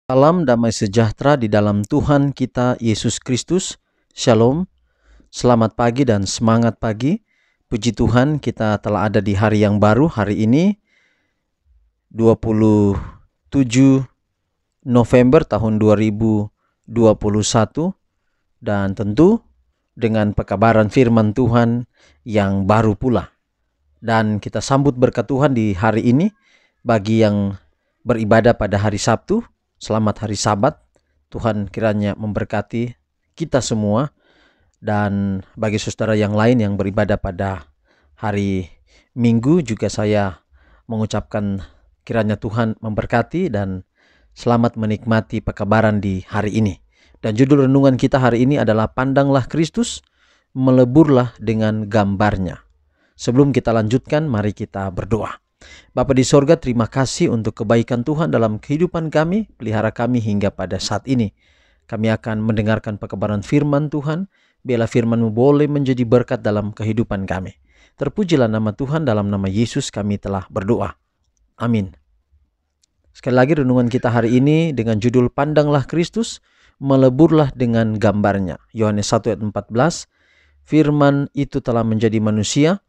Salam damai sejahtera di dalam Tuhan kita Yesus Kristus. Shalom, selamat pagi dan semangat pagi. Puji Tuhan, kita telah ada di hari yang baru. Hari ini 27 November tahun 2021. Dan tentu dengan pekabaran firman Tuhan yang baru pula. Dan kita sambut berkat Tuhan di hari ini. Bagi yang beribadah pada hari Sabtu, selamat hari Sabat. Tuhan kiranya memberkati kita semua. Dan bagi saudara yang lain yang beribadah pada hari Minggu, juga saya mengucapkan kiranya Tuhan memberkati dan selamat menikmati pekabaran di hari ini. Dan judul renungan kita hari ini adalah Pandanglah Kristus, meleburlah dengan gambarnya. Sebelum kita lanjutkan, mari kita berdoa. Bapa di sorga, terima kasih untuk kebaikan Tuhan dalam kehidupan kami, pelihara kami hingga pada saat ini. Kami akan mendengarkan pekabaran firman Tuhan. Biarlah firman-Mu boleh menjadi berkat dalam kehidupan kami. Terpujilah nama Tuhan, dalam nama Yesus kami telah berdoa. Amin. Sekali lagi renungan kita hari ini dengan judul Pandanglah Kristus, meleburlah dengan gambarnya. Yohanes 1 ayat 14, firman itu telah menjadi manusia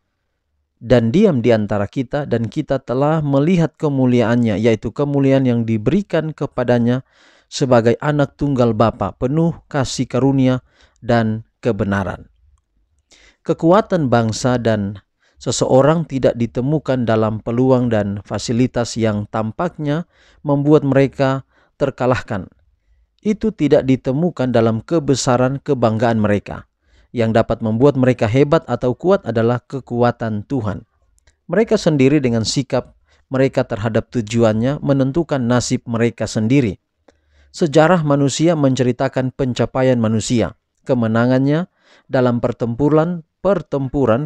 dan diam di antara kita, dan kita telah melihat kemuliaannya, yaitu kemuliaan yang diberikan kepadanya sebagai anak tunggal Bapa, penuh kasih karunia dan kebenaran. Kekuatan bangsa dan seseorang tidak ditemukan dalam peluang dan fasilitas yang tampaknya membuat mereka terkalahkan. Itu tidak ditemukan dalam kebesaran kebanggaan mereka. Yang dapat membuat mereka hebat atau kuat adalah kekuatan Tuhan. Mereka sendiri dengan sikap mereka terhadap tujuannya menentukan nasib mereka sendiri. Sejarah manusia menceritakan pencapaian manusia, kemenangannya dalam pertempuran,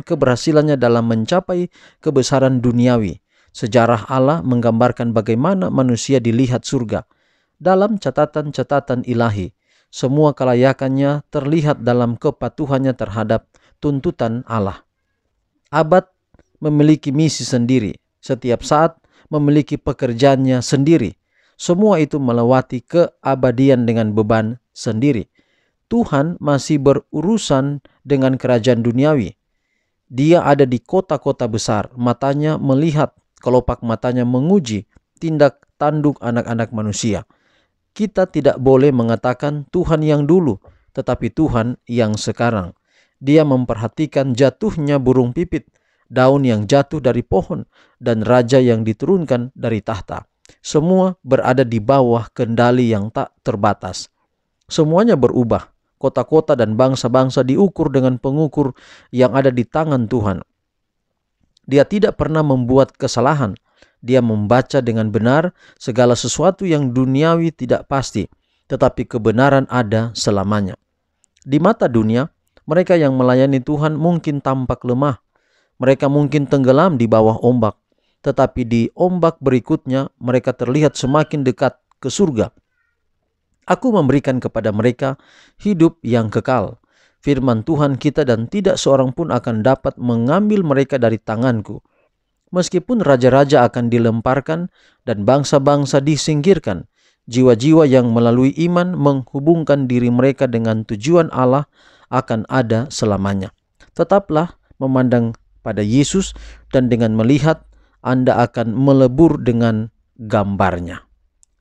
keberhasilannya dalam mencapai kebesaran duniawi. Sejarah Allah menggambarkan bagaimana manusia dilihat surga. Dalam catatan-catatan ilahi, semua kelayakannya terlihat dalam kepatuhannya terhadap tuntutan Allah. Abad memiliki misi sendiri, setiap saat memiliki pekerjaannya sendiri. Semua itu melewati keabadian dengan beban sendiri. Tuhan masih berurusan dengan kerajaan duniawi. Dia ada di kota-kota besar, matanya melihat, kelopak matanya menguji tindak tanduk anak-anak manusia. Kita tidak boleh mengatakan Tuhan yang dulu, tetapi Tuhan yang sekarang. Dia memperhatikan jatuhnya burung pipit, daun yang jatuh dari pohon, dan raja yang diturunkan dari tahta. Semua berada di bawah kendali yang tak terbatas. Semuanya berubah. Kota-kota dan bangsa-bangsa diukur dengan pengukur yang ada di tangan Tuhan. Dia tidak pernah membuat kesalahan. Dia membaca dengan benar segala sesuatu yang duniawi tidak pasti, tetapi kebenaran ada selamanya. Di mata dunia, mereka yang melayani Tuhan mungkin tampak lemah. Mereka mungkin tenggelam di bawah ombak, tetapi di ombak berikutnya mereka terlihat semakin dekat ke surga. Aku memberikan kepada mereka hidup yang kekal, firman Tuhan kita, dan tidak seorang pun akan dapat mengambil mereka dari tanganku. Meskipun raja-raja akan dilemparkan dan bangsa-bangsa disingkirkan, jiwa-jiwa yang melalui iman menghubungkan diri mereka dengan tujuan Allah akan ada selamanya. Tetaplah memandang pada Yesus, dan dengan melihat Anda akan melebur dengan gambarnya.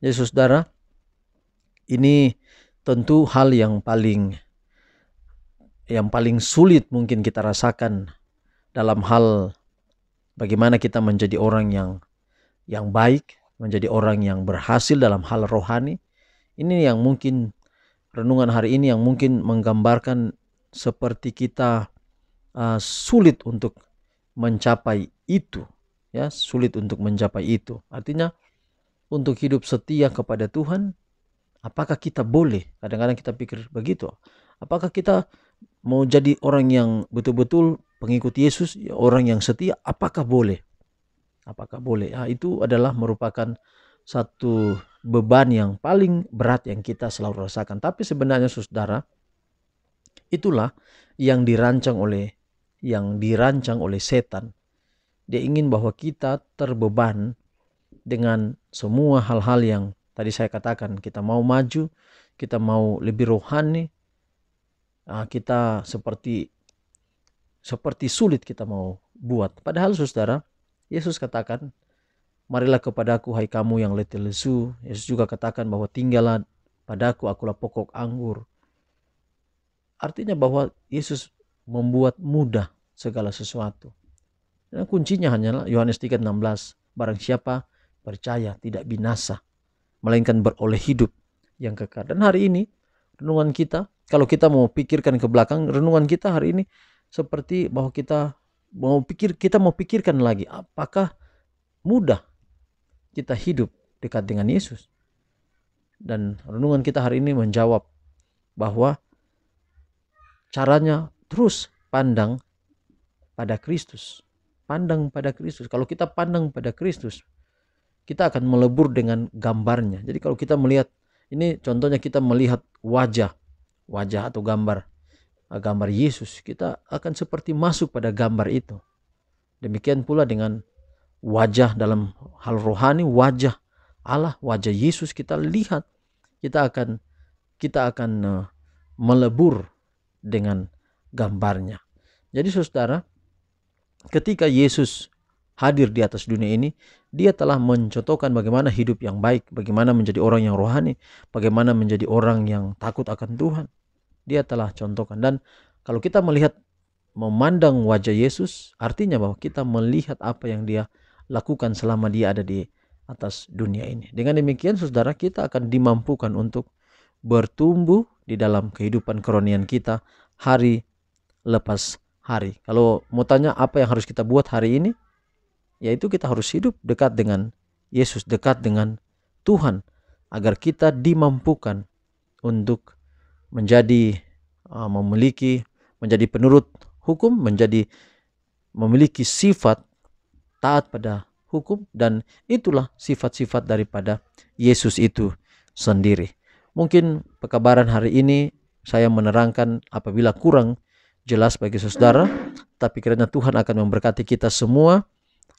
Ya saudara, ini tentu hal yang paling sulit mungkin kita rasakan dalam hal bagaimana kita menjadi orang yang baik, menjadi orang yang berhasil dalam hal rohani. Ini yang mungkin renungan hari ini yang mungkin menggambarkan seperti kita sulit untuk mencapai itu, ya, sulit untuk mencapai itu. Artinya untuk hidup setia kepada Tuhan, apakah kita boleh? Kadang-kadang kita pikir begitu. Apakah kita mau jadi orang yang betul-betul pengikut Yesus, orang yang setia, apakah boleh? Apakah boleh? Itu adalah merupakan satu beban yang paling berat yang kita selalu rasakan. Tapi sebenarnya saudara, itulah yang dirancang oleh setan. Dia ingin bahwa kita terbeban dengan semua hal-hal yang tadi saya katakan, kita mau maju, kita mau lebih rohani, kita seperti sulit kita mau buat. Padahal saudara, Yesus katakan, marilah kepadaku hai kamu yang letih lesu. Yesus juga katakan bahwa tinggallah padaku, akulah pokok anggur. Artinya bahwa Yesus membuat mudah segala sesuatu. Dan kuncinya hanyalah Yohanes 3:16. Barang siapa percaya tidak binasa, melainkan beroleh hidup yang kekal. Dan hari ini renungan kita, kalau kita mau pikirkan ke belakang, renungan kita hari ini seperti bahwa kita mau pikirkan lagi, apakah mudah kita hidup dekat dengan Yesus? Dan renungan kita hari ini menjawab bahwa caranya terus pandang pada Kristus. Pandang pada Kristus. Kalau kita pandang pada Kristus, kita akan melebur dengan gambarnya. Jadi kalau kita melihat, ini contohnya kita melihat wajah atau gambar Yesus, kita akan seperti masuk pada gambar itu. Demikian pula dengan wajah dalam hal rohani, wajah Allah, wajah Yesus kita lihat, kita akan melebur dengan gambarnya. Jadi saudara, ketika Yesus hadir di atas dunia ini, dia telah mencontohkan bagaimana hidup yang baik, bagaimana menjadi orang yang rohani, bagaimana menjadi orang yang takut akan Tuhan. Dia telah contohkan. Dan kalau kita memandang wajah Yesus, artinya bahwa kita melihat apa yang dia lakukan selama dia ada di atas dunia ini. Dengan demikian saudara, kita akan dimampukan untuk bertumbuh di dalam kehidupan kerohanian kita hari lepas hari. Kalau mau tanya apa yang harus kita buat hari ini, yaitu kita harus hidup dekat dengan Yesus, dekat dengan Tuhan, agar kita dimampukan untuk menjadi penurut hukum, memiliki sifat taat pada hukum, dan itulah sifat-sifat daripada Yesus itu sendiri. Mungkin pekabaran hari ini saya menerangkan apabila kurang jelas bagi saudara, tapi kiranya Tuhan akan memberkati kita semua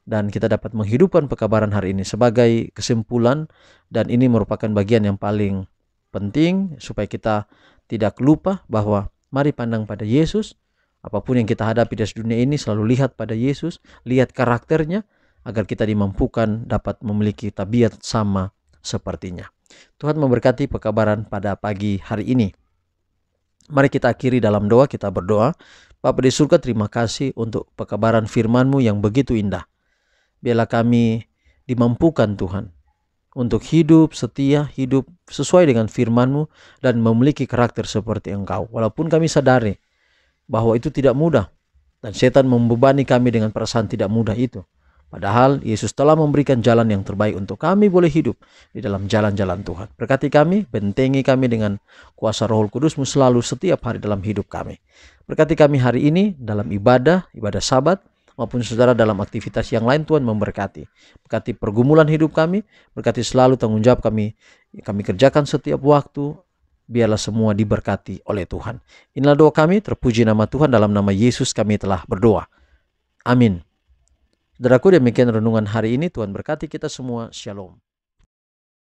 dan kita dapat menghidupkan pekabaran hari ini sebagai kesimpulan, dan ini merupakan bagian yang paling penting supaya kita tidak lupa bahwa mari pandang pada Yesus. Apapun yang kita hadapi di dunia ini, selalu lihat pada Yesus, lihat karakternya, agar kita dimampukan dapat memiliki tabiat sama sepertinya. Tuhan memberkati pekabaran pada pagi hari ini. Mari kita akhiri dalam doa, kita berdoa. Bapa di surga, terima kasih untuk pekabaran firman-Mu yang begitu indah. Biarlah kami dimampukan Tuhan untuk hidup setia, hidup sesuai dengan firman-Mu, dan memiliki karakter seperti Engkau. Walaupun kami sadari bahwa itu tidak mudah, dan setan membebani kami dengan perasaan tidak mudah itu. Padahal Yesus telah memberikan jalan yang terbaik untuk kami boleh hidup di dalam jalan-jalan Tuhan. Berkati kami, bentengi kami dengan kuasa Roh Kudus-Mu selalu setiap hari dalam hidup kami. Berkati kami hari ini dalam ibadah Sabat, maupun saudara dalam aktivitas yang lain. Tuhan memberkati. Berkati pergumulan hidup kami, berkati selalu tanggung jawab kami kerjakan setiap waktu. Biarlah semua diberkati oleh Tuhan. Inilah doa kami, terpuji nama Tuhan, dalam nama Yesus kami telah berdoa. Amin. Saudaraku, demikian renungan hari ini. Tuhan berkati kita semua. Shalom.